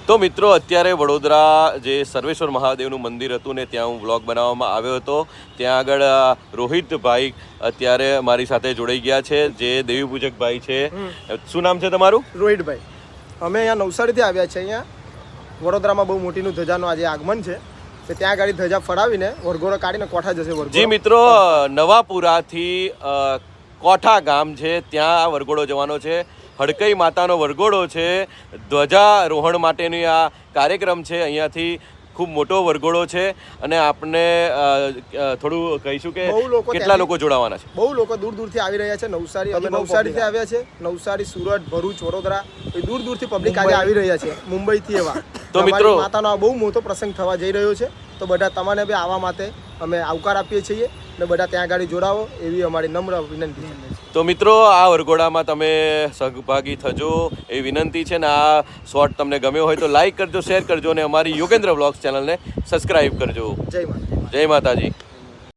તો મિત્રો અત્યારે વડોદરા જે સર્વેશ્વર મહાદેવનું મંદિર હતું ને ત્યાં હું વ્લોગ બનાવવામાં આવ્યો હતો. ત્યાં આગળ રોહિતભાઈ અત્યારે મારી સાથે જોડાઈ ગયા છે, જે દેવી પૂજક ભાઈ છે. શું નામ છે તમારું? રોહિતભાઈ. અમે અહીંયા નવસારીથી આવ્યા છે. અહીંયા વડોદરામાં બહુ મોટીનું ધજાનું આજે આગમન છે, તો ત્યાં ગાડી ધજા ફરાવીને વરઘોડો કાઢીને કોઠા જશે વરઘોડો. જી મિત્રો, નવાપુરાથી કોઠા ગામ છે, ત્યાં આ વરઘોડો જવાનો છે. હડકઈ માતાનો વરઘોડો છે. ધ્વજારોહણ માટેની આ કાર્યક્રમ છે. અહીંયાથી ખૂબ મોટો વરઘોડો છે અને આપણે થોડું કહીશું કે કેટલા લોકો જોડાવાના છે. બહુ લોકો દૂર દૂરથી આવી રહ્યા છે. નવસારી, અમે નવસારીથી આવ્યા છે. નવસારી, સુરત, ભરૂચ, વડોદરા, દૂર દૂરથી પબ્લિક આજે આવી રહ્યા છે. મુંબઈથી એવા. તો મિત્રો, માતાનો બહુ મોટો પ્રસંગ થવા જઈ રહ્યો છે, તો બધા તમારે બી આવવા માટે અમે આવકાર આપીએ છીએ ને બધા ત્યાં આગળ જોડાવો એવી અમારી નમ્ર વિનંતી છે. તો મિત્રો, આ વરઘોડામાં તમે સહભાગી થજો એ વિનંતી છે ને આ શોર્ટ તમને ગમ્યો હોય તો લાઈક કરજો, શેર કરજો અને અમારી યોગેન્દ્ર વ્લોગ્સ ચેનલને સબસ્ક્રાઈબ કરજો. જય માતા. જય માતાજી.